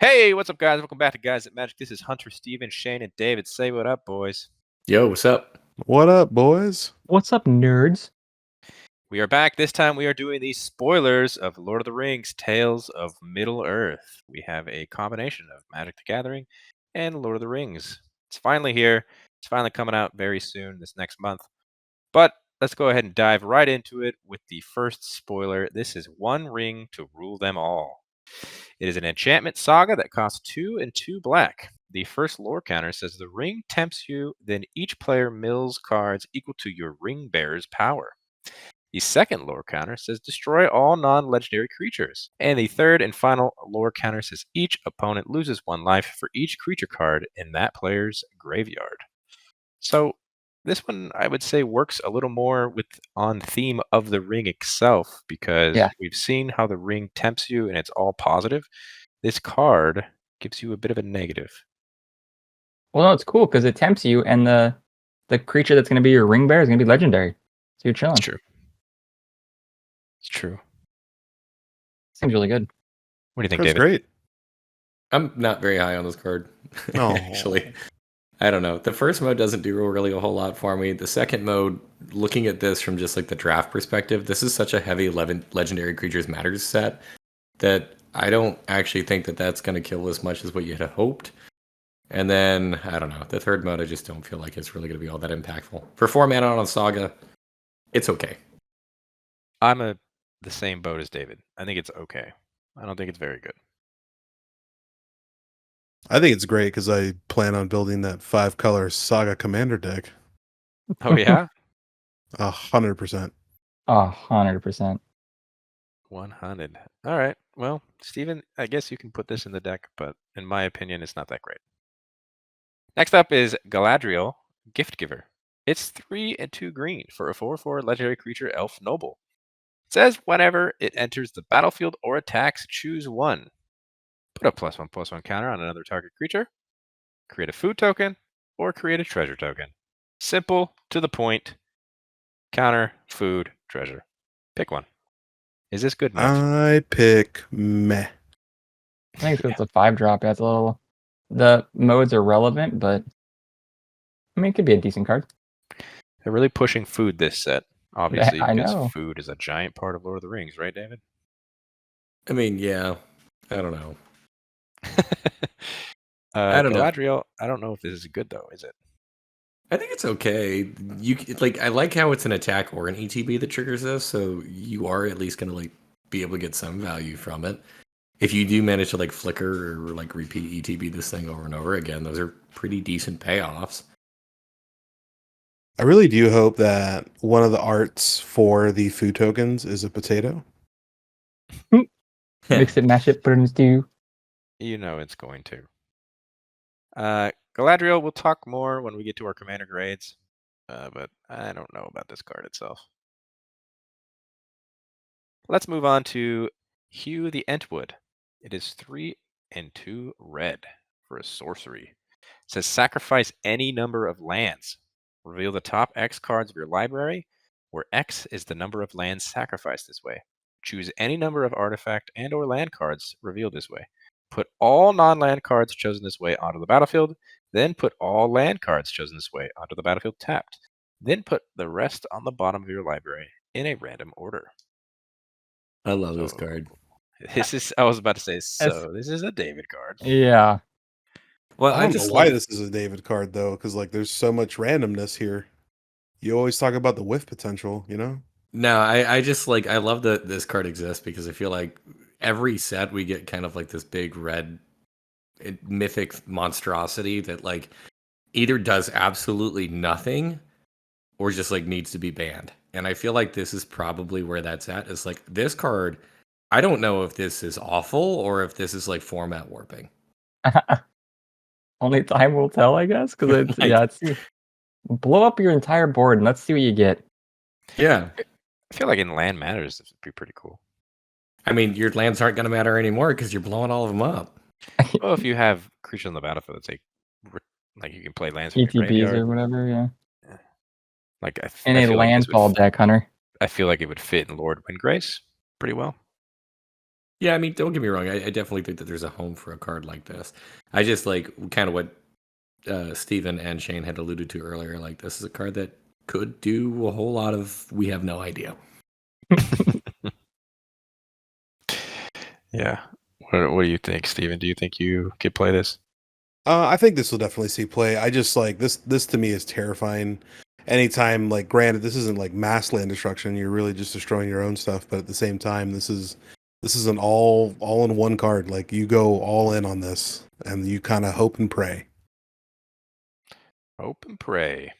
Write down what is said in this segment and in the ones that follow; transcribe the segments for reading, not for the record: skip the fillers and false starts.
Hey, what's up, guys? Welcome back to Guys at Magic. This is Hunter, Steven, Shane, and David. Say what up, boys. Yo, what's up? What up, boys? What's up, nerds? We are back. This time we are doing the spoilers of Lord of the Rings, Tales of Middle-earth. We have a combination of Magic the Gathering and Lord of the Rings. It's finally here. It's finally coming out very soon, this next month. But let's go ahead and dive right into it with the first spoiler. This is One Ring to Rule Them All. It is an enchantment saga that costs 2 and 2 black. The first lore counter says the ring tempts you, then each player mills cards equal to your ring bearer's power. The second lore counter says destroy all non-legendary creatures. And the third and final lore counter says each opponent loses 1 life for each creature card in that player's graveyard. So this one, I would say, works a little more on theme of the ring itself, because we've seen how the ring tempts you and it's all positive. This card gives you a bit of a negative. Well, no, it's cool because it tempts you, and the creature that's going to be your ring bearer is going to be legendary. So you're chilling. It's true. It's true. Seems really good. What do you think, That's David? great. I'm not very high on this card, actually. I don't know. The first mode doesn't do really a whole lot for me. The second mode, looking at this from just like the draft perspective, this is such a heavy legendary creatures matters set that I don't actually think that that's going to kill as much as what you had hoped. And then, I don't know, the third mode, I just don't feel like it's really going to be all that impactful. For 4 mana on a saga, it's okay. I'm the same boat as David. I think it's okay. I don't think it's very good. I think it's great because I plan on building that 5-color Saga Commander deck. Oh, yeah? 100%. 100%. 100. All right. Well, Steven, I guess you can put this in the deck, but in my opinion, it's not that great. Next up is Galadriel, Gift Giver. It's 3 and 2 green for a 4/4 legendary creature elf noble. It says whenever it enters the battlefield or attacks, choose 1. Put a +1/+1 counter on another target creature. Create a food token or create a treasure token. Simple, to the point. Counter, food, treasure. Pick one. Is this good enough? I pick meh. I think it's a 5-drop. That's a little. The modes are relevant, but I mean, it could be a decent card. They're really pushing food this set, obviously, Yeah, I because know. food is a giant part of Lord of the Rings, right, David? I mean, yeah. I don't know. I don't Galadriel, I don't know if this is good, though, is it? I think it's okay. I like how it's an attack or an ETB that triggers this, so you are at least going to be able to get some value from it. If you do manage to flicker or repeat ETB this thing over and over again, those are pretty decent payoffs. I really do hope that one of the arts for the food tokens is a potato. Mix it, mash it, put it in stew. You know it's going to. Galadriel, we'll talk more when we get to our commander grades, but I don't know about this card itself. Let's move on to Hew the Entwood. It is 3 and 2 red for a sorcery. It says sacrifice any number of lands. Reveal the top X cards of your library, where X is the number of lands sacrificed this way. Choose any number of artifact and or land cards revealed this way. Put all non-land cards chosen this way onto the battlefield, then put all land cards chosen this way onto the battlefield tapped. Then put the rest on the bottom of your library in a random order. I love this card. I was about to say, this is a David card. Yeah. Well, I don't know why this is a David card, though, because there's so much randomness here. You always talk about the whiff potential, you know? No, I just I love that this card exists because I feel like every set we get kind of this big red mythic monstrosity that either does absolutely nothing or just needs to be banned. And I feel like this is probably where that's at. Is this card, I don't know if this is awful or if this is format warping. Only time will tell, I guess, because it's blow up your entire board and let's see what you get. Yeah. I feel like in land matters, this would be pretty cool. I mean, your lands aren't going to matter anymore because you're blowing all of them up. Well, if you have creatures on the battlefield that take, you can play lands from ETBs or whatever, yeah. In a landfall deck, Hunter. I feel like it would fit in Lord Windgrace pretty well. Yeah, I mean, don't get me wrong. I definitely think that there's a home for a card like this. I just like kind of what Steven and Shane had alluded to earlier. Like, this is a card that could do a whole lot of. We have no idea. Yeah. What do you think, Steven? Do you think you could play this? I think this will definitely see play. I just like this. This to me is terrifying. Anytime, like, granted, this isn't like mass land destruction. You're really just destroying your own stuff, but at the same time, this is an all in one card. Like, you go all in on this, and you kind of hope and pray. Hope and pray.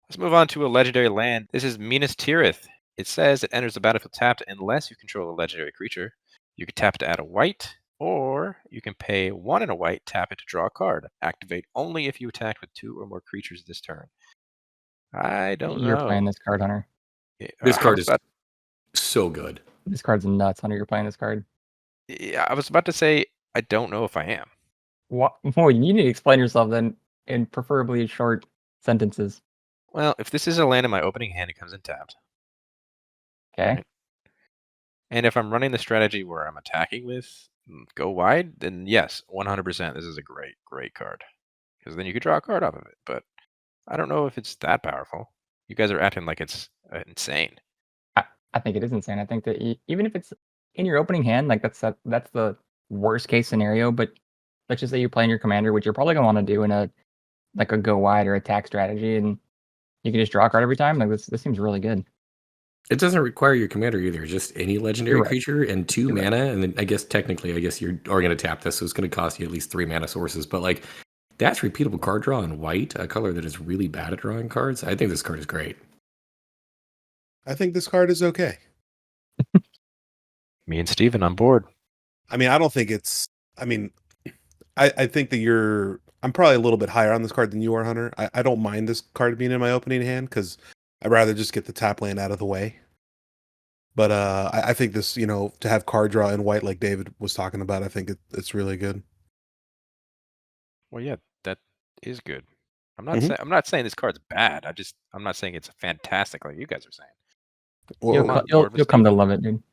Let's move on to a legendary land. This is Minas Tirith. It says it enters the battlefield tapped unless you control a legendary creature. You can tap it to add a white, or you can pay 1 and a white, tap it to draw a card. Activate only if you attack with 2 or more creatures this turn. I don't know. You're playing this card, Hunter. This card is so good. This card's nuts, Hunter. You're playing this card. Yeah, I was about to say, I don't know if I am. What? Well, you need to explain yourself then, in preferably short sentences. Well, if this is a land in my opening hand, it comes in tapped. Okay. Right. And if I'm running the strategy where I'm attacking with go wide, then yes, 100%, this is a great, great card. Because then you could draw a card off of it. But I don't know if it's that powerful. You guys are acting like it's insane. I think it is insane. I think that even if it's in your opening hand, like that's the worst case scenario. But let's just say you're playing your commander, which you're probably gonna want to do in a go wide or attack strategy, and you can just draw a card every time. Like this seems really good. It doesn't require your commander either. Just any legendary creature and 2 mana, and then I guess you're going to tap this, so it's going to cost you at least 3 mana sources. But like, that's repeatable card draw in white, a color that is really bad at drawing cards. I think this card is great. I think this card is okay. Me and Steven on board. I mean, I don't think it's. I mean, I think that I'm probably a little bit higher on this card than you are, Hunter. I don't mind this card being in my opening hand because I'd rather just get the tap land out of the way. But I think this, to have card draw in white like David was talking about, I think it's really good. Well, yeah, that is good. I'm not saying this card's bad. I'm not saying it's fantastic like you guys are saying. Well, you'll come to love it, dude.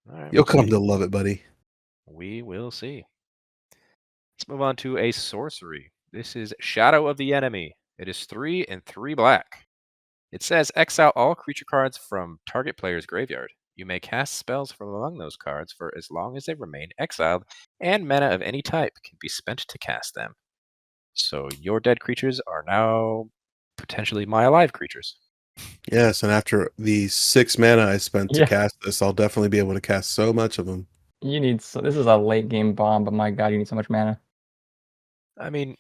All right, you'll come to love it, buddy. We will see. Let's move on to a sorcery. This is Shadow of the Enemy. It is 3 and 3 black. It says exile all creature cards from target player's graveyard. You may cast spells from among those cards for as long as they remain exiled, and mana of any type can be spent to cast them. So your dead creatures are now potentially my alive creatures. Yes, and after the 6 mana I spent to cast this, I'll definitely be able to cast so much of them. This is a late game bomb, but my god, you need so much mana. I mean,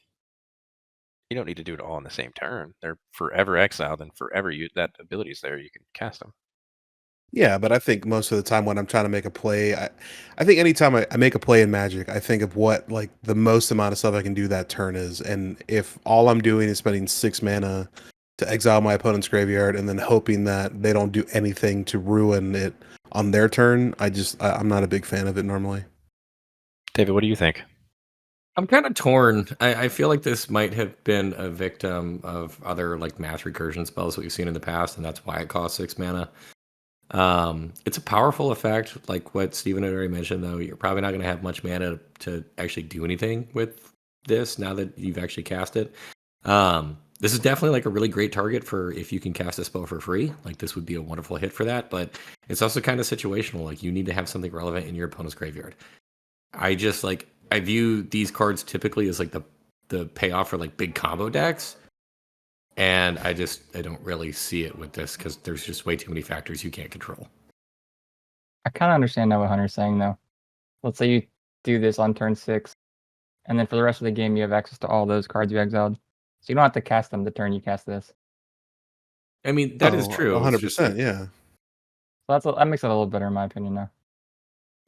you don't need to do it all in the same turn. They're forever exiled, and forever that ability's there, you can cast them. Yeah, but I think most of the time when I'm trying to make a play, I think anytime I make a play in Magic, I think of what like the most amount of stuff I can do that turn is. And if all I'm doing is spending 6 mana to exile my opponent's graveyard and then hoping that they don't do anything to ruin it on their turn, I'm not a big fan of it normally. David, what do you think? I'm kind of torn. I feel like this might have been a victim of other like mass recursion spells that we've seen in the past, and that's why it costs 6 mana. It's a powerful effect, like what Steven had already mentioned, though. You're probably not going to have much mana to actually do anything with this now that you've actually cast it. This is definitely like a really great target for if you can cast a spell for free. Like this would be a wonderful hit for that, but it's also kind of situational. Like you need to have something relevant in your opponent's graveyard. I view these cards typically as like the payoff for like big combo decks. And I don't really see it with this because there's just way too many factors you can't control. I kind of understand now what Hunter's saying, though. Let's say you do this on turn 6, and then for the rest of the game, you have access to all those cards you exiled. So you don't have to cast them the turn you cast this. I mean, that is true. 100%, yeah. So that makes it a little better, in my opinion, now.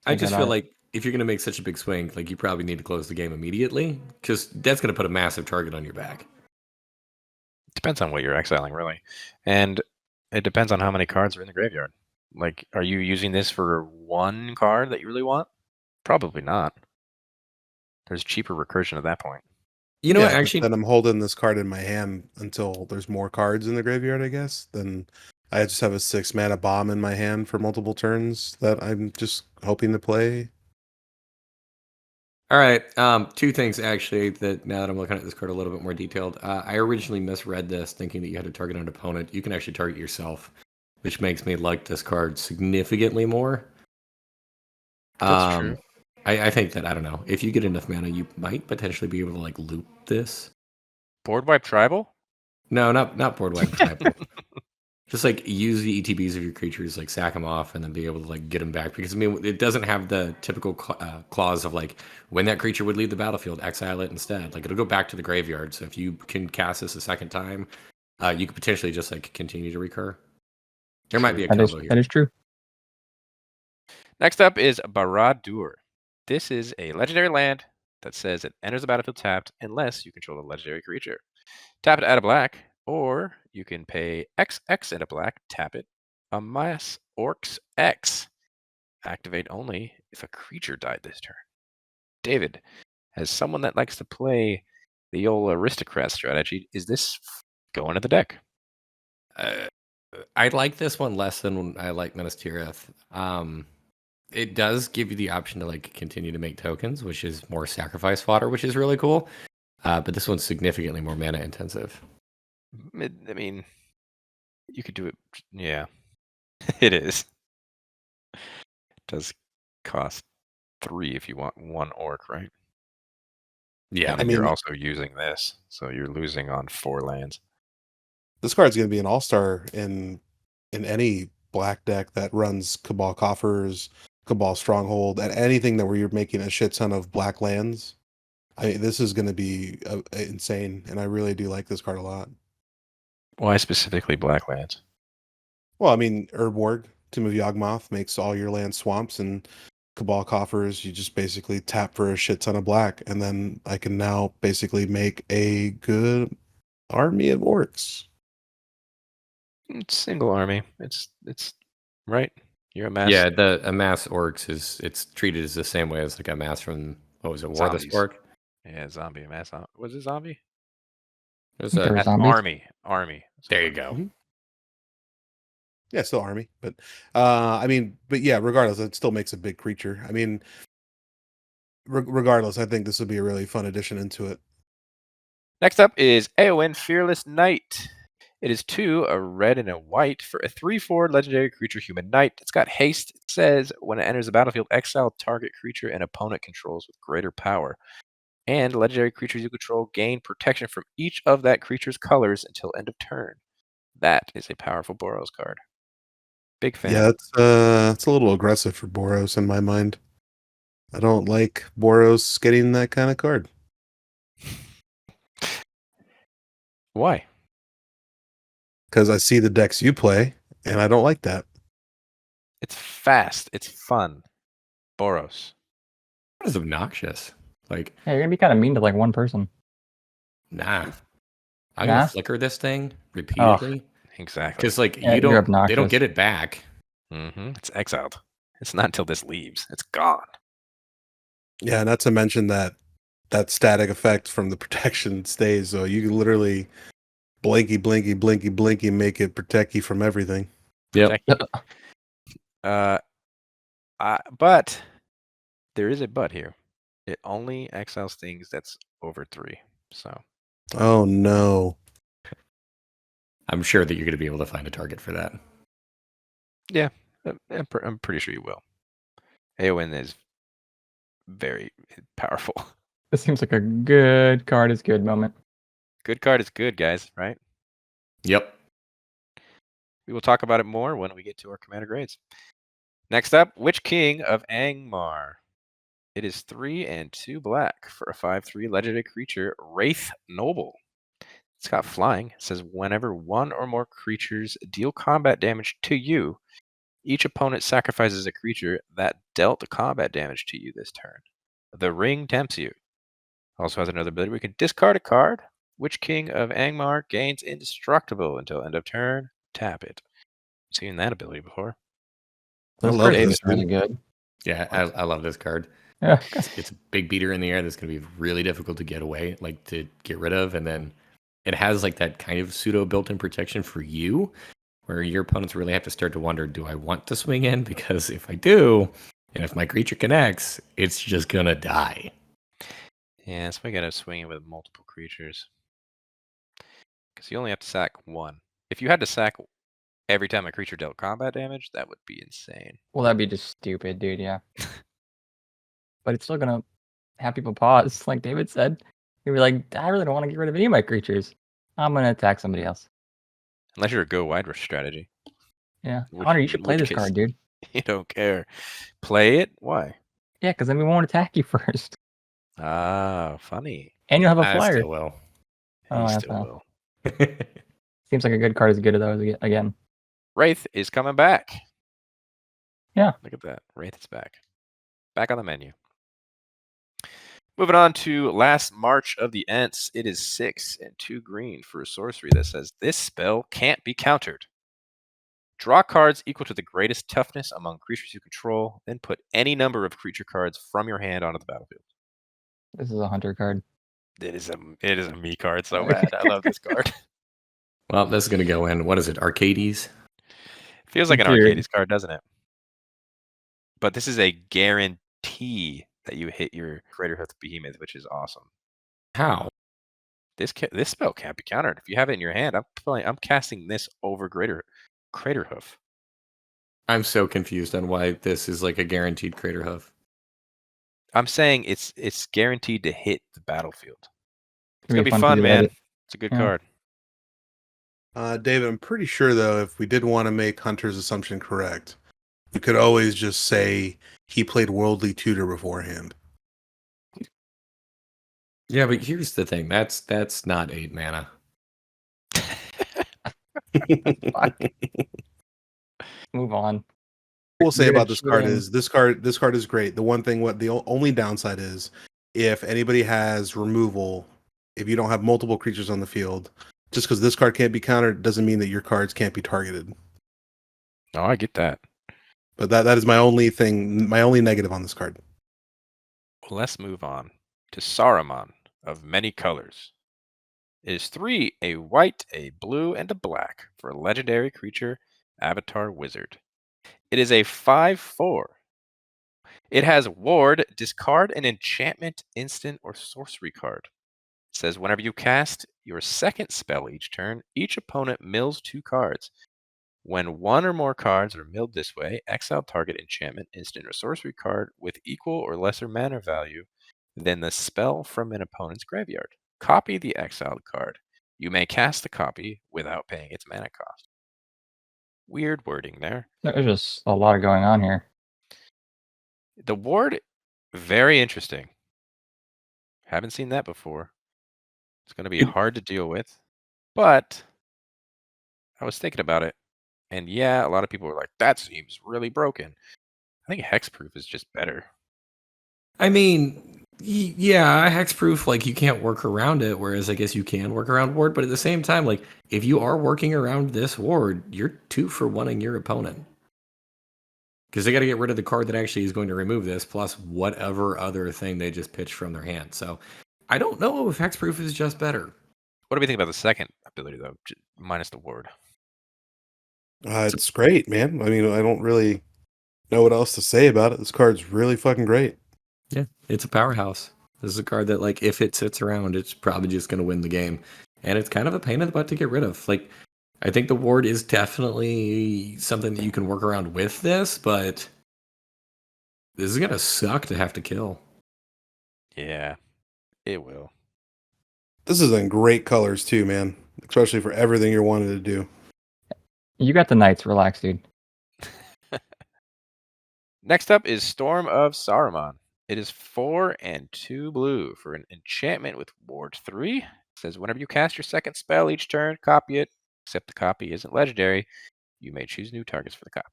I just feel like if you're going to make such a big swing, like you probably need to close the game immediately because that's going to put a massive target on your back. Depends on what you're exiling, really. And it depends on how many cards are in the graveyard. Like, are you using this for one card that you really want? Probably not. There's cheaper recursion at that point. You know what, actually... Then I'm holding this card in my hand until there's more cards in the graveyard, I guess. Then I just have a 6-mana bomb in my hand for multiple turns that I'm just hoping to play. All right. Two things actually that now that I'm looking at this card a little bit more detailed. I originally misread this thinking that you had to target an opponent. You can actually target yourself, which makes me like this card significantly more. That's true. I think that, I don't know, if you get enough mana, you might potentially be able to like loop this. Board wipe tribal? No, not board wipe tribal. Just like use the ETBs of your creatures, like sack them off, and then be able to like get them back. Because I mean, it doesn't have the typical clause of like when that creature would leave the battlefield, exile it instead. Like it'll go back to the graveyard. So if you can cast this a second time, you could potentially just like continue to recur. There might be a combo here. That is true. Next up is Barad-dur. This is a legendary land that says it enters the battlefield tapped unless you control a legendary creature. Tap it, add a black, or you can pay XX and a black, tap it, amass Orcs X. Activate only if a creature died this turn. David, as someone that likes to play the old aristocrat strategy, is this going to the deck? I like this one less than I like Minas Tirith. It does give you the option to like continue to make tokens, which is more sacrifice fodder, which is really cool. But this one's significantly more mana intensive. I mean, you could do it. Yeah, it is. It does cost 3 if you want 1 orc, right? Yeah, and you're also using this, so you're losing on 4 lands. This card's going to be an all-star in any black deck that runs Cabal Coffers, Cabal Stronghold, and anything that where you're making a shit ton of black lands. This is going to be insane, and I really do like this card a lot. Why specifically black lands? Well, I mean, Urborg, Tomb of Yawgmoth makes all your land swamps, and Cabal Coffers, you just basically tap for a shit ton of black, and then I can now basically make a good army of orcs. It's single army. It's right. You're a mass. Yeah, the amass orcs it's treated as the same way as like a mass from what was it, War of the Spark? Yeah, zombie mass. Was it zombie? It was a army. There you go. Mm-hmm. Yeah, still army, but I mean, but yeah, regardless, it still makes a big creature. I mean, regardless, I think this would be a really fun addition into it. Next up is Eowyn, Fearless Knight. It is 2, a red and a white for a 3/4 legendary creature human knight. It's got haste. It says when it enters the battlefield, exile target creature and opponent controls with greater power. And legendary creatures you control gain protection from each of that creature's colors until end of turn. That is a powerful Boros card. Big fan. Yeah, it's a little aggressive for Boros in my mind. I don't like Boros getting that kind of card. Why? Because I see the decks you play, and I don't like that. It's fast. It's fun. Boros. That is obnoxious. Like, yeah, you're gonna be kind of mean to like one person. Nah. I'm gonna flicker this thing repeatedly. Exactly. Because like they don't get it back. Mm-hmm. It's exiled. It's not until this leaves. It's gone. Yeah, not to mention that static effect from the protection stays. So you can literally blinky, blinky, blinky, blinky, make it protect you from everything. Yep. But there is a but here. It only exiles things that's over 3. So. Oh no. I'm sure that you're going to be able to find a target for that. Yeah, I'm pretty sure you will. Eowyn is very powerful. This seems like a good card is good moment. Good card is good, guys, right? Yep. We will talk about it more when we get to our commander grades. Next up, Witch King of Angmar. It is 3 and 2 black for a 5/3 legendary creature, Wraith Noble. It's got flying. It says whenever one or more creatures deal combat damage to you, each opponent sacrifices a creature that dealt combat damage to you this turn. The ring tempts you. Also has another ability where you can discard a card. Witch King of Angmar gains indestructible until end of turn. Tap it. Seen that ability before. I love this. Really good. Yeah, I love this card. Yeah. It's a big beater in the air that's going to be really difficult to get away, like to get rid of, and then it has like that kind of pseudo built-in protection for you, where your opponents really have to start to wonder, do I want to swing in? Because if I do, and if my creature connects, it's just going to die. Yeah, that's why I gotta swing it with multiple creatures. Because you only have to sack one. If you had to sack every time a creature dealt combat damage, that would be insane. Well, that'd be just stupid, dude. Yeah. But it's still gonna have people pause, like David said. You'd be like, I really don't want to get rid of any of my creatures. I'm gonna attack somebody else. Unless you're a go wide rush strategy. Yeah, Connor, you should play this card, dude. You don't care. Play it? Why? Yeah, because then we won't attack you first. Ah, funny. And you'll have a I flyer. still will. Oh, He yeah, still will. Seems like a good card is good at those again. Wraith is coming back. Yeah. Look at that. Wraith is back. Back on the menu. Moving on to last March of the Ents. It is 6 and 2 green for a sorcery that says this spell can't be countered. Draw cards equal to the greatest toughness among creatures you control, then put any number of creature cards from your hand onto the battlefield. This is a hunter card. It is a me card so bad. I love this card. Well, this is going to go in, what is it, Arcades? Feels like an Dude. Arcades card, doesn't it? But this is a guarantee that you hit your Craterhoof Behemoth, which is awesome. How? This spell can't be countered. If you have it in your hand, I'm casting this over Craterhoof. I'm so confused on why this is like a guaranteed Craterhoof. I'm saying it's guaranteed to hit the battlefield. It's It'd gonna be fun, man. edit. It's a good Yeah. card. David, I'm pretty sure though, if we did want to make Hunter's assumption correct, we could always just say he played Worldly Tutor beforehand. Yeah, but here's the thing. That's not 8 mana. Move on. We'll say You're about gonna this card shoot is this card is great. The one thing, the only downside is if anybody has removal, if you don't have multiple creatures on the field, just because this card can't be countered doesn't mean that your cards can't be targeted. Oh, I get that. But that is my only thing, my only negative on this card. Well, let's move on to Saruman of many colors. It is 3, a white, a blue, and a black for a legendary creature, Avatar Wizard. It is a 5/4. It has Ward, discard an enchantment, instant, or sorcery card. It says whenever you cast your second spell each turn, each opponent mills 2 cards. When one or more cards are milled this way, exile target enchantment, instant, or sorcery card with equal or lesser mana value than the spell from an opponent's graveyard. Copy the exiled card. You may cast the copy without paying its mana cost. Weird wording there. There's just a lot going on here. The ward, very interesting. Haven't seen that before. It's going to be hard to deal with, but I was thinking about it, and yeah, a lot of people were like, that seems really broken. I think hexproof is just better. I mean, yeah, hexproof, like you can't work around it, whereas I guess you can work around ward, but at the same time, like if you are working around this ward, you're 2 for 1ing your opponent. Because they got to get rid of the card that actually is going to remove this, plus whatever other thing they just pitched from their hand. So I don't know if hexproof is just better. What do we think about the second ability, though, minus the ward? It's great, man. I mean, I don't really know what else to say about it. This card's really fucking great. Yeah, it's a powerhouse. This is a card that, like, if it sits around, it's probably just going to win the game. And it's kind of a pain in the butt to get rid of. Like, I think the ward is definitely something that you can work around with this, but this is going to suck to have to kill. Yeah, it will. This is in great colors too, man. Especially for everything you're wanting to do. You got the knights. Relax, dude. Next up is Storm of Saruman. It is 4 and 2 blue for an enchantment with Ward 3. It says whenever you cast your second spell each turn, copy it. Except the copy isn't legendary. You may choose new targets for the copy.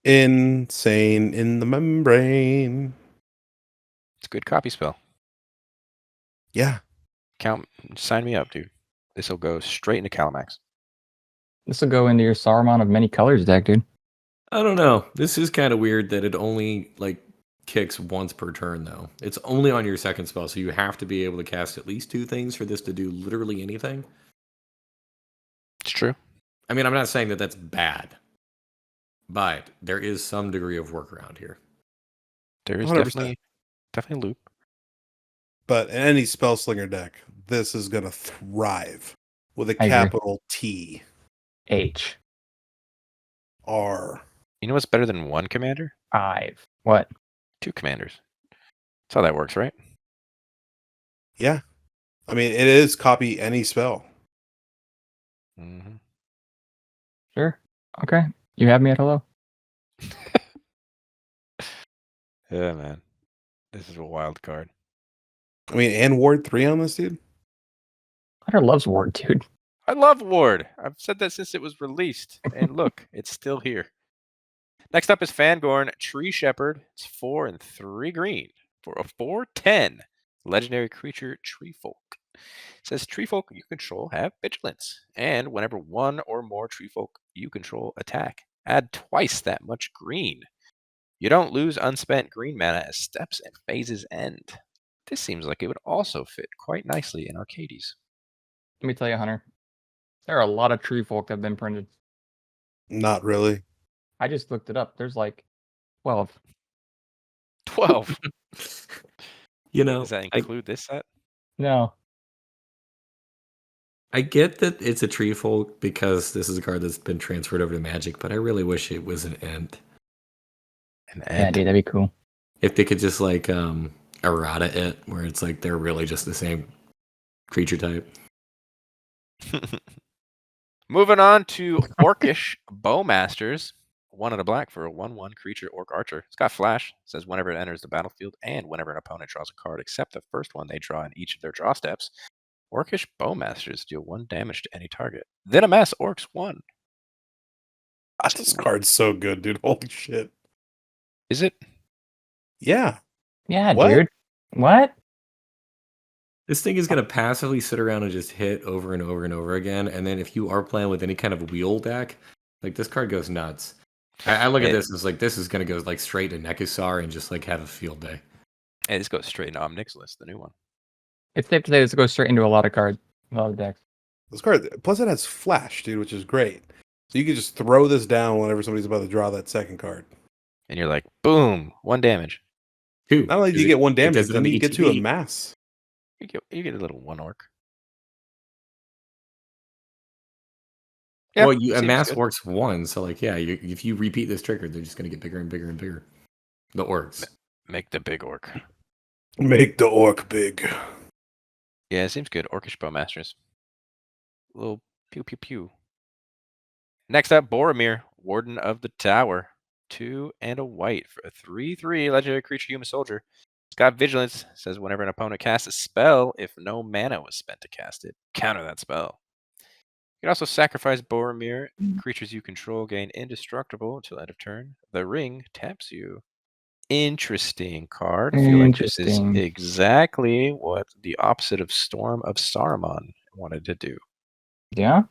Insane in the membrane. It's a good copy spell. Yeah. Sign me up, dude. This will go straight into Calamax. This will go into your Saruman of many colors deck, dude. I don't know. This is kind of weird that it only, like, kicks once per turn, though. It's only on your second spell, so you have to be able to cast at least 2 things for this to do literally anything. It's true. I mean, I'm not saying that that's bad, but there is some degree of workaround here. There is 100%. definitely loop. But in any Spellslinger deck, this is going to thrive with a I agree. capital T. H. R. You know what's better than one commander? 5. What? 2 commanders. That's how that works, right? Yeah. I mean, it is copy any spell. Mm-hmm. Sure. Okay. You have me at hello. Yeah, man. This is a wild card. I mean, and Ward 3 on this, dude? Hunter loves Ward, dude. I love Ward. I've said that since it was released. And look, it's still here. Next up is Fangorn, Tree Shepherd. It's 4 and 3 green for a 4/10 legendary creature Tree Folk. It says Tree Folk you control have vigilance, and whenever one or more Tree Folk you control attack, add twice that much green. You don't lose unspent green mana as steps and phases end. This seems like it would also fit quite nicely in Arcades. Let me tell you, Hunter. There are a lot of tree folk that have been printed. Not really. I just looked it up. There's like 12. 12. You know, Does that include this set? No. I get that it's a tree folk because this is a card that's been transferred over to Magic, but I really wish it was an Ent. An Yeah, Ent. dude, that'd be cool. If they could just like errata it, where it's like they're really just the same creature type. Moving on to Orcish Bowmasters. 1 and a black for a 1/1 creature Orc Archer. It's got flash. It says whenever it enters the battlefield and whenever an opponent draws a card except the first one they draw in each of their draw steps, Orcish Bowmasters deal 1 damage to any target. Then amass Orcs 1. Gosh, this card's so good, dude. Holy shit. Is it? Yeah. Yeah, What? dude. What? This thing is going to passively sit around and just hit over and over and over again. And then if you are playing with any kind of wheel deck, like this card goes nuts. I look at this as like this is going to go like straight to Nekasar and just like have a field day. Hey, this goes straight into Omnixilus, the new one. It's safe to say this goes straight into a lot of cards, a lot of decks. This card, plus it has flash, dude, which is great. So you can just throw this down whenever somebody's about to draw that second card. And you're like, boom, 1 damage. 2. Not only do you get 1 damage, does it then on you the get to ETB. amass. You get a little 1 Orc. Well, you seems amass good. Orcs 1, so like yeah, if you repeat this trigger, they're just going to get bigger and bigger and bigger. The Orcs. Make the big Orc. Make the Orc big. Yeah, it seems good. Orcish Bowmasters. Little pew pew pew. Next up, Boromir, Warden of the Tower. 2 and a white for a 3/3 legendary creature human soldier. It's got vigilance. Says whenever an opponent casts a spell, if no mana was spent to cast it, counter that spell. You can also sacrifice Boromir. Creatures you control gain indestructible until end of turn. The ring taps you. Interesting card. I feel like this is Interesting. exactly what the opposite of Storm of Saruman wanted to do. Yeah?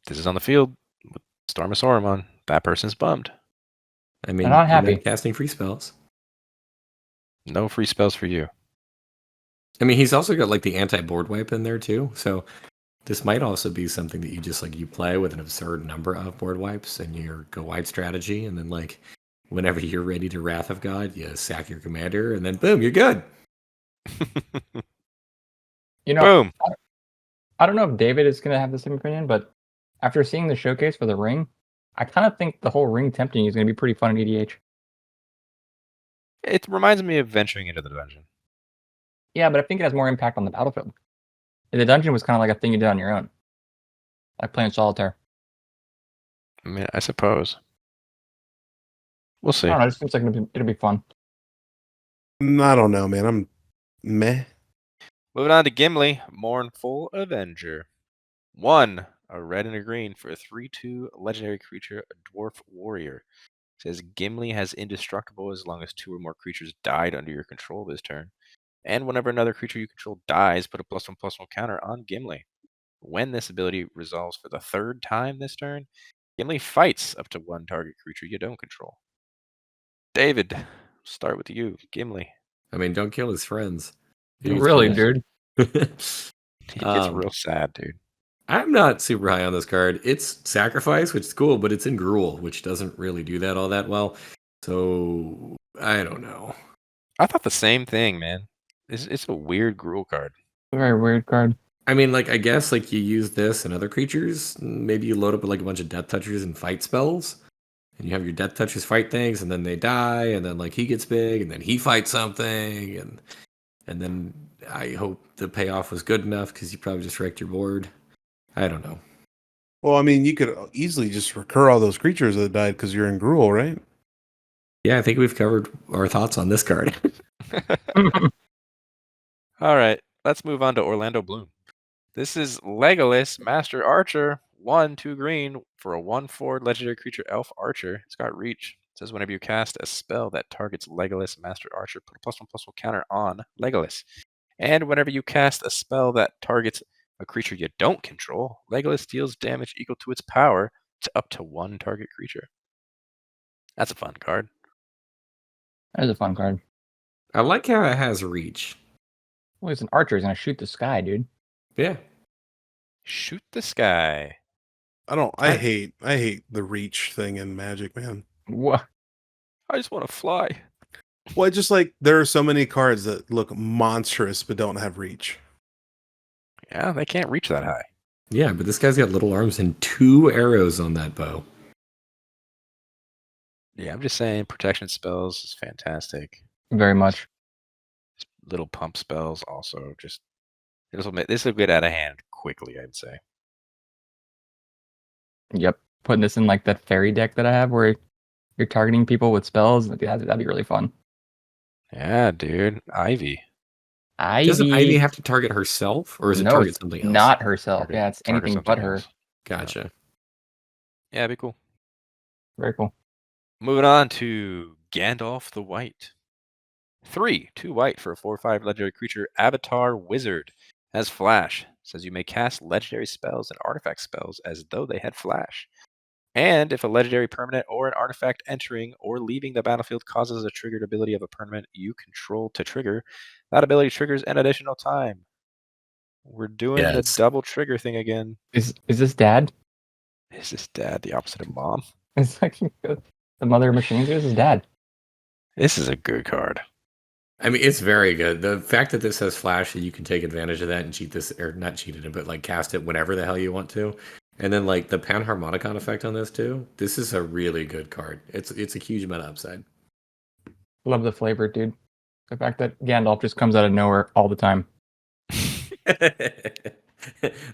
This is on the field with Storm of Saruman. That person's bummed. I mean, I'm not you're happy. casting free spells. No free spells for you. I mean, he's also got like the anti-board wipe in there too. So this might also be something that you just like you play with an absurd number of board wipes and your go wide strategy, and then like whenever you're ready to Wrath of God, you sack your commander, and then boom, you're good. You know, Boom. I don't know if David is going to have the same opinion, but after seeing the showcase for the ring, I kind of think the whole ring tempting is going to be pretty fun at EDH. It reminds me of venturing into the dungeon. Yeah, but I think it has more impact on the battlefield. The dungeon was kind of like a thing you did on your own, like playing solitaire. I mean, I suppose. We'll see. I don't know. It just seems like it'll be fun. I don't know, man. I'm meh. Moving on to Gimli, Mournful Avenger. 1, a red and a green for a 3/2 legendary creature, a dwarf warrior. It says Gimli has indestructible as long as 2 or more creatures died under your control this turn. And whenever another creature you control dies, put a +1/+1 counter on Gimli. When this ability resolves for the 3rd time this turn, Gimli fights up to 1 target creature you don't control. David, start with you, Gimli. I mean, don't kill his friends. Really, pissed. dude? He gets real sad, dude. I'm not super high on this card. It's Sacrifice, which is cool, but it's in Gruul, which doesn't really do that all that well. So I don't know. I thought the same thing, man. It's a weird Gruul card. Very weird card. I mean, like, I guess, like, you use this and other creatures. Maybe you load up with, like, a bunch of Death Touchers and fight spells. And you have your Death Touchers fight things, and then they die, and then, like, he gets big, and then he fights something, and then I hope the payoff was good enough, because you probably just wrecked your board. I don't know. Well, I mean, you could easily just recur all those creatures that died because you're in Gruul, right? Yeah, I think we've covered our thoughts on this card. All right, let's move on to Orlando Bloom. This is Legolas, Master Archer, 1/2 green for a 1/4 legendary creature elf archer. It's got reach. It says whenever you cast a spell that targets Legolas, Master Archer, put a +1/+1 counter on Legolas. And whenever you cast a spell that targets a creature you don't control, Legolas deals damage equal to its power to up to 1 target creature. That's a fun card. That is a fun card. I like how it has reach. Well, he's an archer. He's gonna shoot the sky, dude. Yeah. Shoot the sky. I hate the reach thing in Magic, man. What? I just want to fly. Well, it's just like there are so many cards that look monstrous but don't have reach. Yeah, they can't reach that high. Yeah, but this guy's got little arms and 2 arrows on that bow. Yeah, I'm just saying protection spells is fantastic. Very much. Little pump spells also just this will get out of hand quickly, I'd say. Yep. Putting this in like that fairy deck that I have where you're targeting people with spells. That'd be really fun. Yeah, dude. Ivy. Doesn't Ivy have to target herself, or is it target something else? Not herself. Target- yeah, it's target anything something but her. else. Gotcha. Yeah, it'd be cool. Very cool. Moving on to Gandalf the White. 3, 2 white for a 4/5 legendary creature, Avatar Wizard. Has flash. Says you may cast legendary spells and artifact spells as though they had flash. And if a legendary permanent or an artifact entering or leaving the battlefield causes a triggered ability of a permanent you control to trigger, that ability triggers an additional time. We're doing the double trigger thing again. Is this dad? Is this dad the opposite of mom? It's like the mother of machines. This is dad. This is a good card. I mean, it's very good. The fact that this has flash, you can take advantage of that and cheat this, or not cheat it, but like cast it whenever the hell you want to. And then like the Panharmonicon effect on this too. This is a really good card. It's a huge amount of upside. Love the flavor, dude. The fact that Gandalf just comes out of nowhere all the time.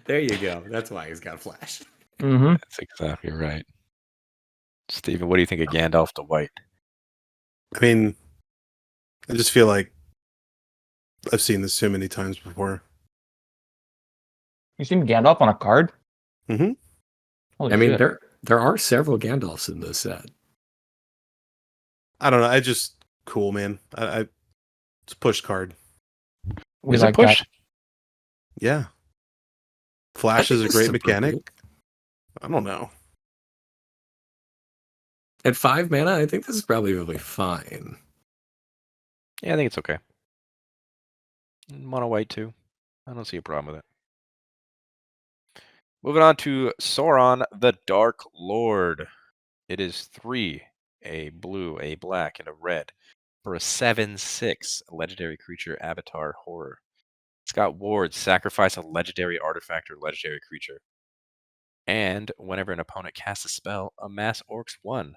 There you go. That's why he's got flash. Mm-hmm. That's exactly right. Steven, what do you think of Gandalf the White? I mean, I just feel like I've seen this so many times before. You seen Gandalf on a card? Mm-hmm. Holy I mean, shit. there are several Gandalfs in this set. I don't know. I just cool, man. I it's a push card. We Is like it push? that. Yeah. Flash is a this great is mechanic. appropriate. I don't know. At 5 mana, I think this is probably really fine. Yeah, I think it's okay. Mono white too. I don't see a problem with it. Moving on to Sauron the Dark Lord. It is 3, a blue, a black, and a red for a 7/6 legendary creature avatar horror. It's got wards, sacrifice a legendary artifact or legendary creature. And whenever an opponent casts a spell, amass orcs 1.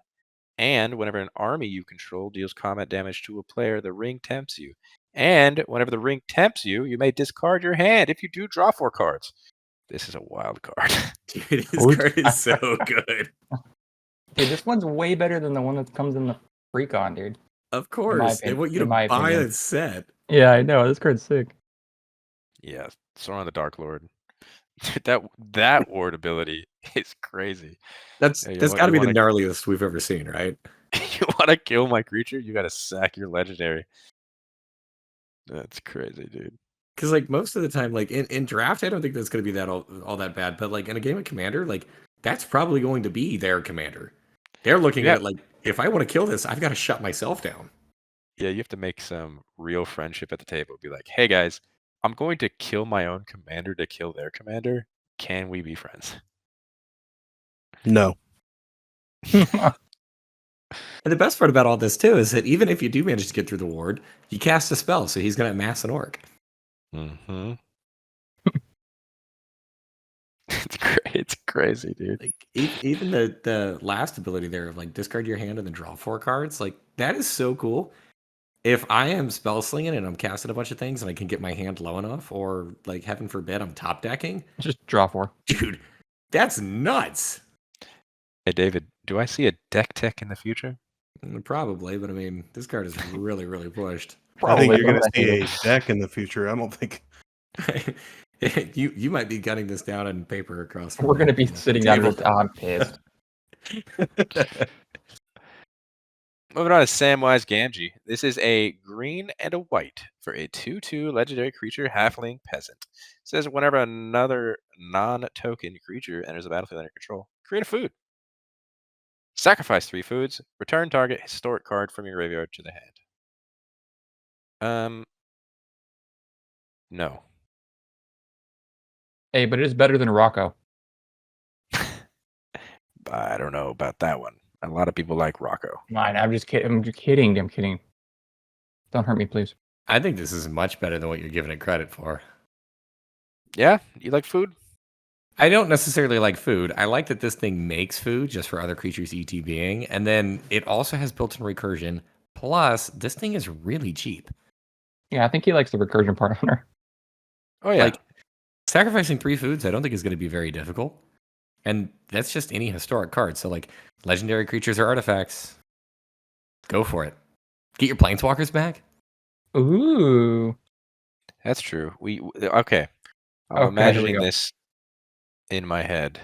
And whenever an army you control deals combat damage to a player, the ring tempts you. And whenever the ring tempts you, you may discard your hand. If you do, draw 4 cards. This is a wild card. Dude, this card is so good. Dude, this one's way better than the one that comes in the Precon, dude. Of course. They want you to buy a set. Yeah, I know. This card's sick. Yeah, Sauron the Dark Lord. That ward ability is crazy. That's got to be the gnarliest we've ever seen, right? You want to kill my creature? You got to sack your legendary. That's crazy, dude. Because like most of the time, like in draft, I don't think that's going to be that all that bad. But like in a game of Commander, like that's probably going to be their commander. They're looking at it like, if I want to kill this, I've got to shut myself down. Yeah, you have to make some real friendship at the table. Be like, hey guys, I'm going to kill my own commander to kill their commander. Can we be friends? No. And the best part about all this too is that even if you do manage to get through the ward, you cast a spell, so he's gonna mass an orc. Mm-hmm. It's crazy, dude. Like even the last ability there of like discard your hand and then draw 4 cards, like that is so cool. If I am spell slinging and I'm casting a bunch of things and I can get my hand low enough, or like heaven forbid I'm top decking, Just draw 4. dude, that's nuts. Hey, David, do I see a deck tech in the future? Probably, but I mean, this card is really, really pushed. I think you're going to Probably. see a deck in the future. I don't think. you might be gunning this down in paper across. We're going to be sitting down table. with. I'm pissed. Moving on to Samwise Gamgee. This is a green and a white for a 2/2 legendary creature halfling peasant. It says whenever another non-token creature enters the battlefield under control, create a food. Sacrifice 3 foods. Return target historic card from your graveyard to the hand. No. Hey, but it is better than Rocco. I don't know about that one. A lot of people like Rocco. Mine. I'm just kidding. I'm kidding. Don't hurt me, please. I think this is much better than what you're giving it credit for. Yeah? You like food? I don't necessarily like food. I like that this thing makes food just for other creatures ETBing, and then it also has built-in recursion. Plus, this thing is really cheap. Yeah, I think he likes the recursion part on her. Oh, yeah. Like, sacrificing 3 foods, I don't think is going to be very difficult. And that's just any historic card. So, like, legendary creatures or artifacts, go for it. Get your planeswalkers back. Ooh. That's true. Okay. I'm Okay, here we imagining go. this in my head.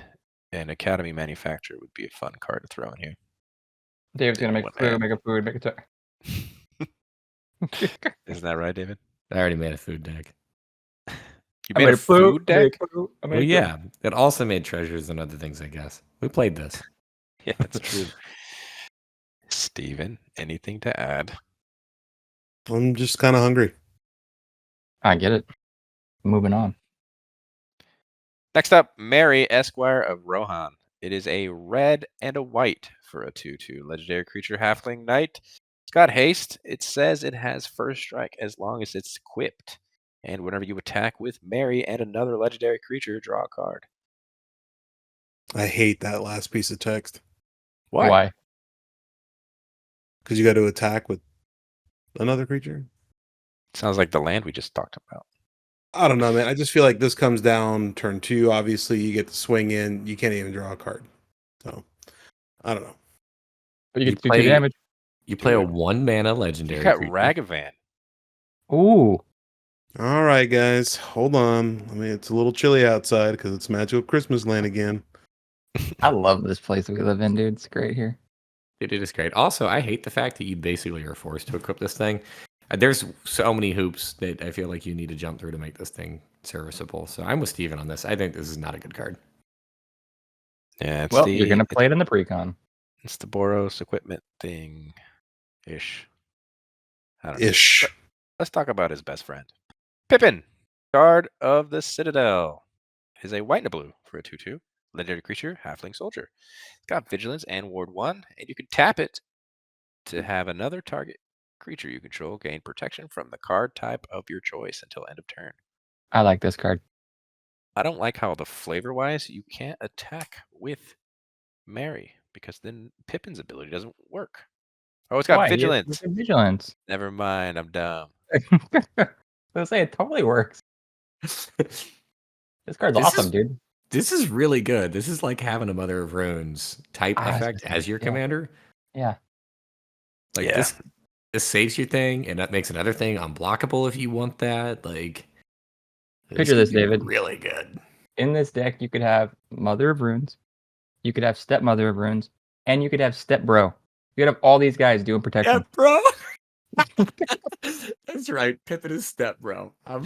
An Academy manufacturer would be a fun card to throw in here. David's going to make One food, hand. make a food, make a Isn't that right, David? I already made a food deck. You made a food deck? Well, yeah. It also made treasures and other things, I guess. We played this. Yeah, that's true. Steven, anything to add? I'm just kind of hungry. I get it. Moving on. Next up, Mary, Esquire of Rohan. It is a red and a white for a 2/2 legendary creature halfling knight. It's got haste. It says it has first strike as long as it's equipped. And whenever you attack with Mary and another legendary creature, draw a card. I hate that last piece of text Why? because you got to attack with another creature. Sounds like the land we just talked about. I don't know, man. I just feel like this comes down turn 2. Obviously, you get to swing in. You can't even draw a card. So, I don't know. But you You get to do play- 2 damage. You play a Dude. 1-mana legendary You got creature. Ragavan. Ooh. All right, guys, hold on. I mean, it's a little chilly outside because it's magical Christmas land again. I love this place we live in, dude. It's great here. It is great. Also, I hate the fact that you basically are forced to equip this thing. There's so many hoops that I feel like you need to jump through to make this thing serviceable. So I'm with Steven on this. I think this is not a good card. Yeah, it's Well, you're going to play it in the precon. It's the Boros equipment thing ish. I don't know. Ish. Let's talk about his best friend. Pippin, Guard of the Citadel. Is a white and a blue for a 2/2 legendary creature, halfling soldier. It's got vigilance and ward 1, and you can tap it to have another target creature you control gain protection from the card type of your choice until end of turn. I like this card. I don't like how the flavor-wise you can't attack with Mary because then Pippin's ability doesn't work. Oh, it's got Why? vigilance. Vigilance. Never mind, I'm dumb. I was say it totally works. This card's awesome, dude. This is really good. This is like having a Mother of Runes type effect as your commander. Yeah. Like this saves your thing, and that makes another thing unblockable if you want that. Like, Picture this, David. Really good. In this deck, you could have Mother of Runes, you could have Stepmother of Runes, and you could have Step Bro. You could have all these guys doing protection. Yeah, bro. That's right. Pippin is Step Bro. I'm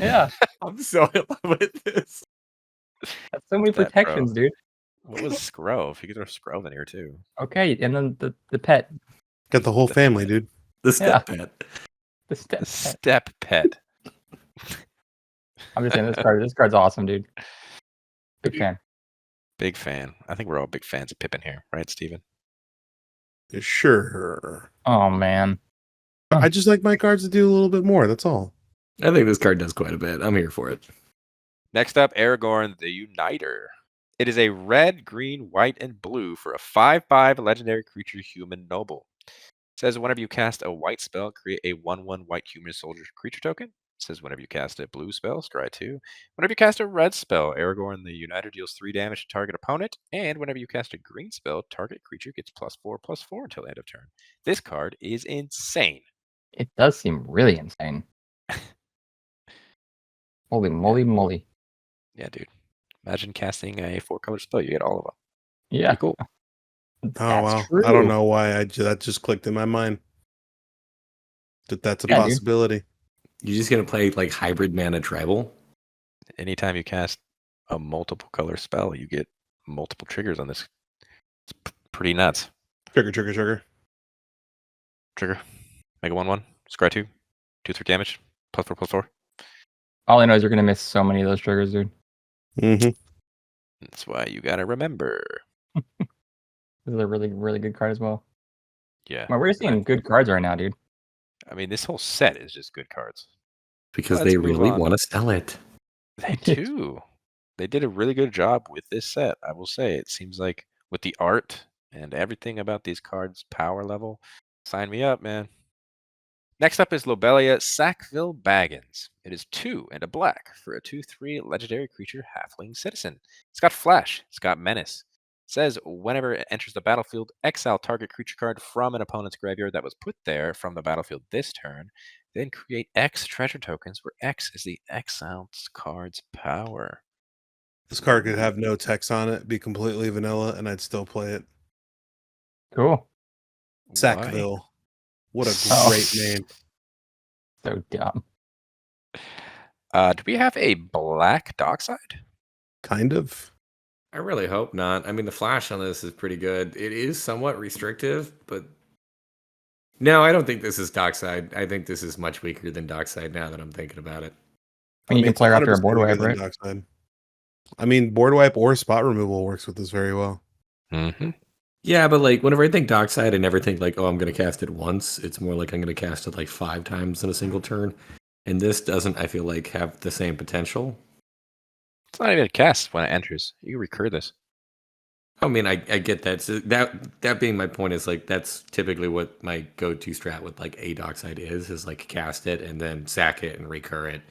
so in love with this. That's so many Step protections, dude. What was Scrove? You could throw Scrove in here too. Okay, and then the pet. Got the whole family, dude. The Step Pet. The Step The pet. Step Pet. I'm just saying this card's awesome, dude. Big fan. Big fan. I think we're all big fans of Pippin here, right, Steven? Sure. Oh man. I just like my cards to do a little bit more. That's all. I think this card does quite a bit. I'm here for it. Next up, Aragorn the Uniter. It is a red, green, white, and blue for a 5/5 legendary creature human noble. It says whenever you cast a white spell, create a 1/1 white human soldier creature token. It says whenever you cast a blue spell, scry 2. Whenever you cast a red spell, Aragorn the Uniter deals 3 damage to target opponent. And whenever you cast a green spell, target creature gets +4/+4 until end of turn. This card is insane. It does seem really insane. Holy moly. Yeah, dude. Imagine casting a 4-color spell. You get all of them. Yeah. Pretty cool. Oh wow! True. I don't know why that just clicked in my mind. That's a possibility. You're just gonna play like hybrid mana tribal. Anytime you cast a multiple color spell, you get multiple triggers on this. It's pretty nuts. Trigger. Trigger. Make a 1/1. Scry 2. 2/3 damage. +4/+4. All I know is you're gonna miss so many of those triggers, dude. Mm-hmm. That's why you gotta remember. This is a really, really good card as well. Yeah. Well, we're seeing good cards right now, dude. I mean, this whole set is just good cards. Because Let's they move really on. want to sell it. They do. They did a really good job with this set, I will say. It seems like with the art and everything about these cards' power level, sign me up, man. Next up is Lobelia Sackville-Baggins. It is 2 and a black for a 2/3 legendary creature halfling citizen. It's got flash. It's got menace. It says whenever it enters the battlefield, exile target creature card from an opponent's graveyard that was put there from the battlefield this turn. Then create X treasure tokens where X is the exiled card's power. This card could have no text on it, be completely vanilla, and I'd still play it. Cool. Sackville. What a Oh. great name. So dumb. Do we have a black dockside? Kind of. I really hope not. I mean, the flash on this is pretty good. It is somewhat restrictive, but no, I don't think this is dockside. I think this is much weaker than dockside now that I'm thinking about it. I mean, you can it's play her after a 100% board weaker wipe, than right? Dockside. I mean, board wipe or spot removal works with this very well. Mm-hmm. Yeah, but like whenever I think dockside, I never think like, oh, I'm going to cast it once. It's more like I'm going to cast it like 5 times in a single turn. And this doesn't, I feel like, have the same potential. It's not even a cast when it enters. You can recur this. I mean, I get that. So that being my point is like that's typically what my go-to strat with like a dockside is like cast it and then sack it and recur it,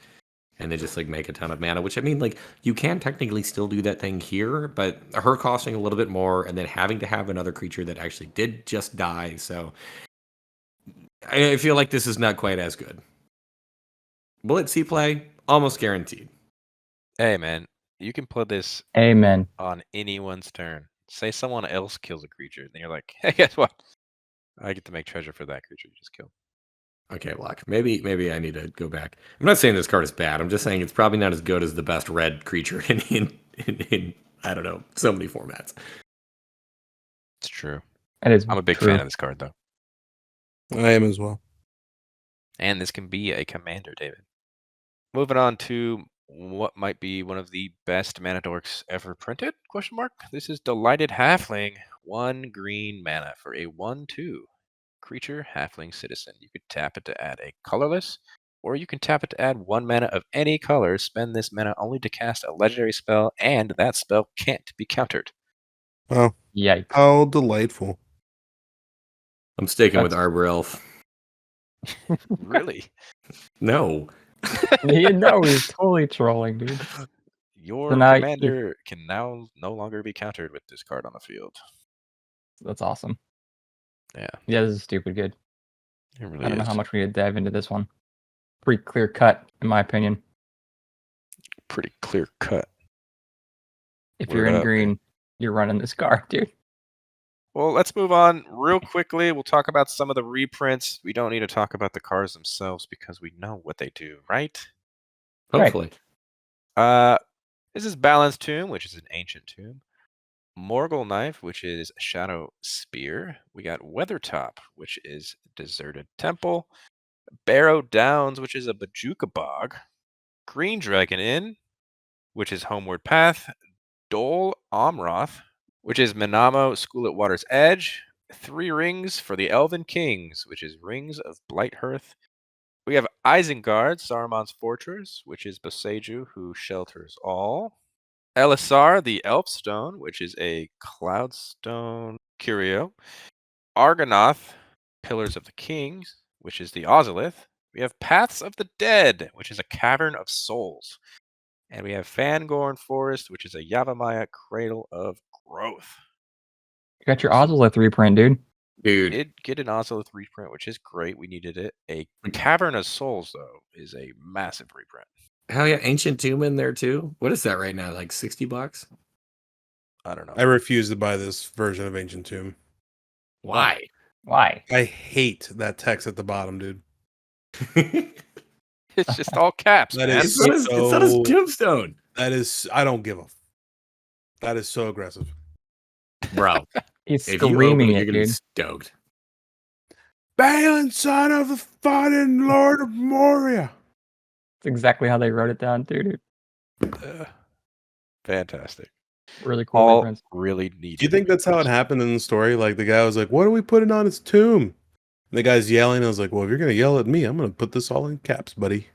and then just like make a ton of mana. Which I mean, like you can technically still do that thing here, but her costing a little bit more, and then having to have another creature that actually did just die. So I feel like this is not quite as good. Will it see play? Almost guaranteed. Hey, man, you can play this Amen. on anyone's turn. Say someone else kills a creature, then you're like, hey, guess what? I get to make treasure for that creature you just killed. Okay, Lock. Maybe I need to go back. I'm not saying this card is bad. I'm just saying it's probably not as good as the best red creature in I don't know, so many formats. It's true. That is I'm a big true. fan of this card, though. I am as well. And this can be a commander, David. Moving on to what might be one of the best mana dorks ever printed? ? This is Delighted Halfling. 1 green mana for a 1/2 creature halfling citizen. You could tap it to add a colorless, or you can tap it to add 1 mana of any color. Spend this mana only to cast a legendary spell, and that spell can't be countered. Wow. Yikes. How delightful. I'm sticking with That's- Arbor Elf. Really? No. You know he's totally trolling, dude. Your So now commander can now no longer be countered with this card on the field. That's awesome. Yeah, Yeah, this is stupid good. it really I don't know is. how much we need to dive into this one. Pretty clear cut, in my opinion. Pretty clear cut. If Word you're in up, green, you're running this card, dude. Well, let's move on real quickly. We'll talk about some of the reprints. We don't need to talk about the cards themselves because we know what they do, right? Hopefully. This is Balanced Tomb, which is an ancient tomb. Morgul Knife, which is Shadow Spear. We got Weathertop, which is Deserted Temple. Barrow Downs, which is a Bajuka Bog. Green Dragon Inn, which is Homeward Path. Dol Amroth, which is Minamo, School at Water's Edge. 3 rings for the Elven Kings, which is Rings of Blighthearth. We have Isengard, Saruman's fortress, which is Boseiju, who shelters all. Elisar, the Elfstone, which is a Cloudstone curio. Argonath, Pillars of the Kings, which is the Ozolith. We have Paths of the Dead, which is a Cavern of Souls. And we have Fangorn Forest, which is a Yavimaya Cradle of Growth. You got your Ozolith reprint, dude. Dude, Did get an Ozolith reprint, which is great. We needed it. A Cavern of Souls, though, is a massive reprint. hell yeah, Ancient Tomb in there too. What is that right now? Like $60? I don't know. I refuse to buy this version of Ancient Tomb. Why? Why? I hate that text at the bottom, dude. It's just all caps, That man. is It's not his tombstone. That is, I don't give a. That is so aggressive. Bro, He's if you open screaming it, you're it, gonna be dude. stoked. Balin, son of the fallen Lord of Moria. That's exactly how they wrote it down, too, dude. Fantastic. Really cool All reprints. really neat. Do you think that's how it happened in the story? Like the guy was like, "What are we putting on his tomb?" And the guy's yelling. I was like, "Well, if you're gonna yell at me, I'm gonna put this all in caps, buddy."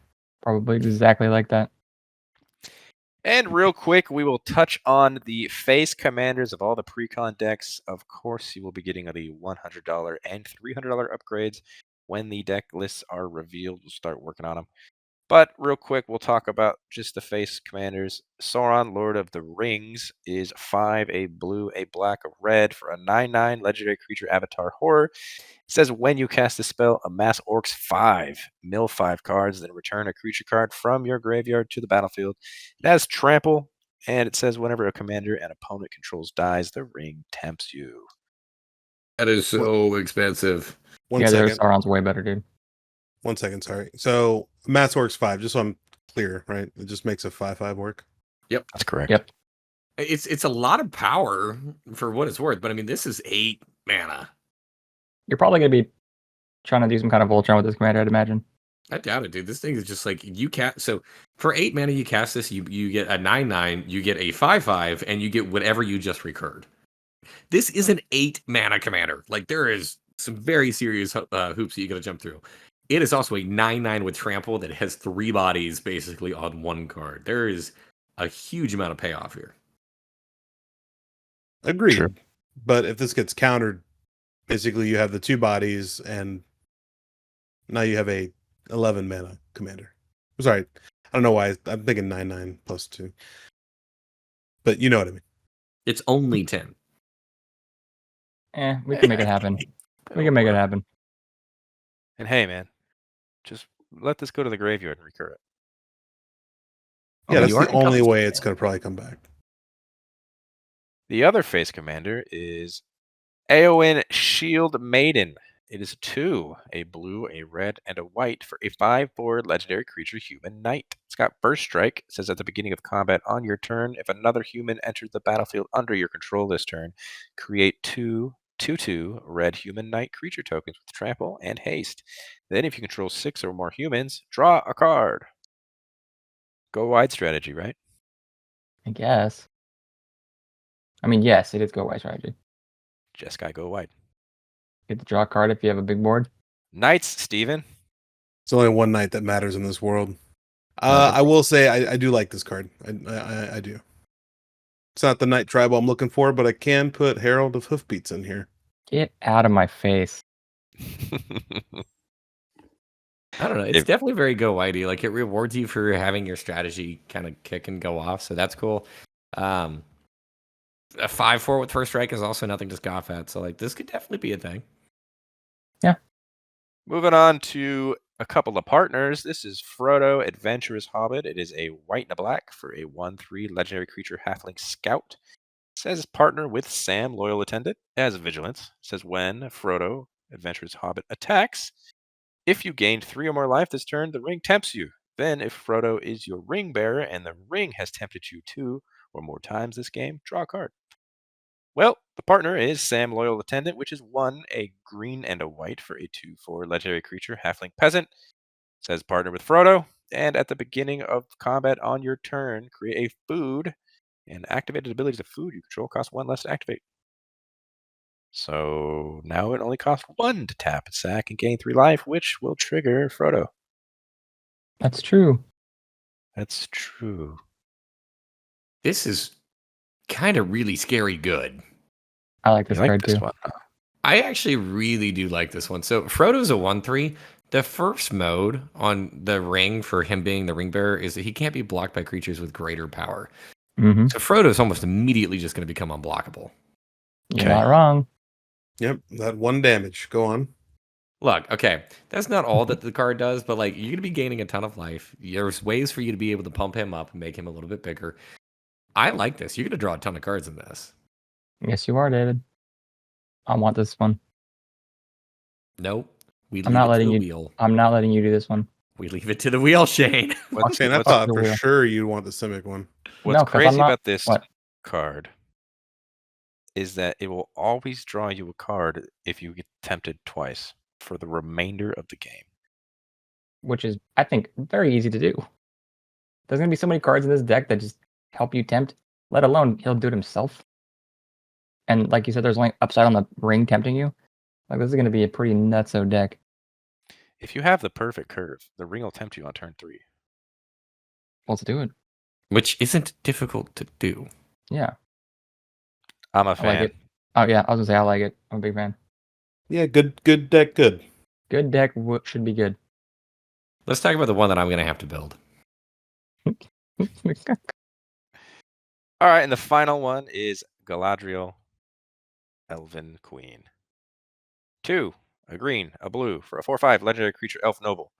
Probably exactly like that. And real quick, we will touch on the face commanders of all the precon decks. Of course, you will be getting the $100 and $300 upgrades when the deck lists are revealed. We'll start working on them. But real quick, we'll talk about just the face commanders. Sauron, Lord of the Rings, is 5, a blue, a black, a red for a 9/9 legendary creature avatar horror. It says when you cast the spell, amass orcs 5, mill 5 cards, then return a creature card from your graveyard to the battlefield. It has trample, and it says whenever a commander an opponent controls dies, the ring tempts you. That is so expensive. One Their second. Sauron's way better, dude. 1 second. Sorry. So Matt's works 5. Just so I'm clear, right? It just makes a 5/5 work. That's correct. Yep. It's a lot of power for what it's worth, but I mean, this is 8 mana. You're probably going to be trying to do some kind of Voltron with this commander, I'd imagine. I doubt it, dude. This thing is just like you cast. So for 8 mana, you cast this. You get a 9/9. You get a 5/5, and you get whatever you just recurred. This is an 8 mana commander. Like there is some very serious hoops that you got to jump through. It is also a 9/9 with trample that has 3 bodies basically on 1 card. There is a huge amount of payoff here. Agreed. Sure. But if this gets countered, basically you have the 2 bodies, and now you have a 11 mana commander. Sorry, I don't know why I'm thinking 9/9 plus 2, but you know what I mean. It's only 10. We can make it happen. We can make it happen. And hey, man, just let this go to the graveyard and recur it. Yeah, that's you are the only in way it's gonna probably come back. The other face commander is Eowyn Shieldmaiden. It is 2, a blue, a red, and a white for a 5/4 legendary creature human knight. It's got burst strike. It says at the beginning of combat on your turn, if another human enters the battlefield under your control this turn, create 2/2 red human knight creature tokens with trample and haste. Then if you control 6 or more humans, draw a card. Go wide strategy, right? I guess. I mean, yes, it is go wide strategy. Just gotta go wide. Get to draw a card if you have a big board. Knights, Steven. It's only one night that matters in this world. I will say I do like this card. I do. It's not the Knight tribal I'm looking for, but I can put Herald of Hoofbeats in here. Get out of my face. I don't know. It's definitely very go widey. Like it rewards you for having your strategy kind of kick and go off, so that's cool. A 5/4 with first strike is also nothing to scoff at. So like this could definitely be a thing. Yeah. Moving on to a couple of partners. This is Frodo, Adventurous Hobbit. It is a white and a black for a 1/3 legendary creature halfling scout. It says partner with Sam, loyal attendant. It has vigilance. It says when Frodo, Adventurous Hobbit, attacks, if you gained 3 or more life this turn, the ring tempts you. Then, if Frodo is your ring bearer and the ring has tempted you 2 or more times this game, draw a card. Well, the partner is Sam, loyal attendant, which is 1, a green and a white for a 2/4 legendary creature, halfling peasant. It says partner with Frodo, and at the beginning of combat on your turn, create a food And activated abilities of food you control cost 1 less to activate. So now it only costs 1 to tap a sack and gain 3 life, which will trigger Frodo. That's true. That's true. This is kind of really scary good. I like this You like card this too. one, huh? I actually really do like this one. So Frodo's a 1/3. The first mode on the ring for him being the ring bearer is that he can't be blocked by creatures with greater power. Mm-hmm. So Frodo's almost immediately just going to become unblockable. You're not wrong. Yep, that 1 damage. Go on. Look, okay, that's not all that the card does, but like you're going to be gaining a ton of life. There's ways for you to be able to pump him up and make him a little bit bigger. I like this. You're going to draw a ton of cards in this. Yes, you are, David. I want this one. Nope. We I'm leave not it letting to the you. wheel. I'm not letting you do this one. We leave it to the wheel, Shane. Shane, I What's thought the for wheel? sure you'd want the Simic one. What's No, 'cause I'm crazy not- about this what? card is that it will always draw you a card if you get tempted twice for the remainder of the game. Which is, I think, very easy to do. There's gonna be so many cards in this deck that just help you tempt. Let alone he'll do it himself. And like you said, there's only upside on the ring tempting you. Like this is gonna be a pretty nutso deck. If you have the perfect curve, the ring will tempt you on turn 3. Let's do it. Which isn't difficult to do. Yeah, I'm a I like fan. it. Oh yeah, I was gonna say I like it. I'm a big fan. Yeah, good deck, good. Good deck should be good. Let's talk about the one that I'm going to have to build. All right, and the final one is Galadriel, Elven-Queen. 2, a green, a blue, for a 4/5 legendary creature elf noble.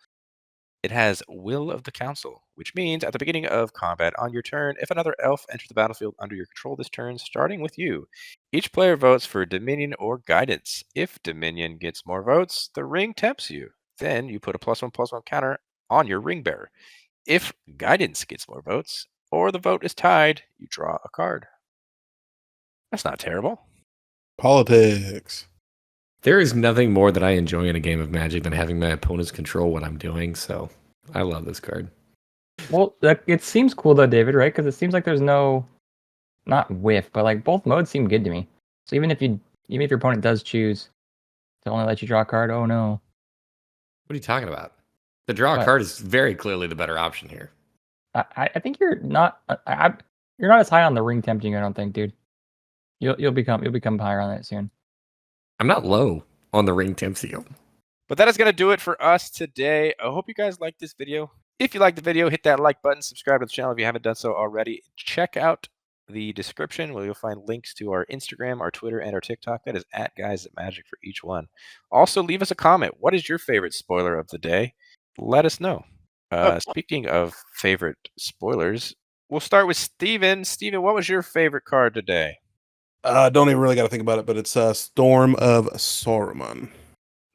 It has Will of the Council, which means at the beginning of combat on your turn, if another elf enters the battlefield under your control this turn, starting with you, each player votes for Dominion or Guidance. If Dominion gets more votes, the ring tempts you. Then you put a +1/+1 counter on your ring bearer. If Guidance gets more votes, or the vote is tied, you draw a card. That's not terrible. Politics. There is nothing more that I enjoy in a game of Magic than having my opponents control what I'm doing, so I love this card. Well, it seems cool though, David, right? Because it seems like there's no, not whiff, but like both modes seem good to me. So even if your opponent does choose to only let you draw a card, oh no. What are you talking about? The draw What? card is very clearly the better option here. I think you're not. You're not as high on the ring tempting. I don't think, dude. You'll become higher on it soon. I'm not low on the ring temp seal. But that is going to do it for us today. I hope you guys liked this video. If you liked the video, hit that like button, subscribe to the channel if you haven't done so already. Check out the description where you'll find links to our Instagram, our Twitter, and our TikTok. That is @GuysAtMagic for each one. Also, leave us a comment. What is your favorite spoiler of the day? Let us know. Speaking of favorite spoilers, we'll start with Steven. Steven, what was your favorite card today? Don't even really got to think about it, but it's Storm of Saruman.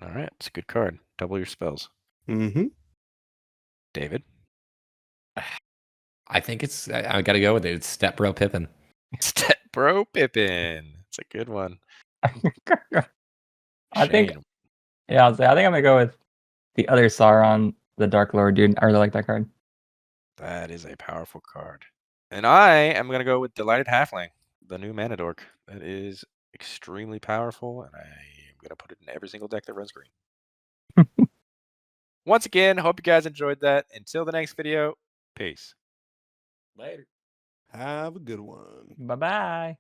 All right, it's a good card. Double your spells. Mm-hmm. David? I think I got to go with it. It's Step Bro Pippin. Step Bro Pippin. It's a good one. I think, Shane. yeah, I think I'm gonna go with the other Sauron, the Dark Lord, dude. I really like that card. That is a powerful card. And I am going to go with Delighted Halfling, the new mana dork. That is extremely powerful, and I am going to put it in every single deck that runs green. Once again, hope you guys enjoyed that. Until the next video, peace. Later. Have a good one. Bye bye.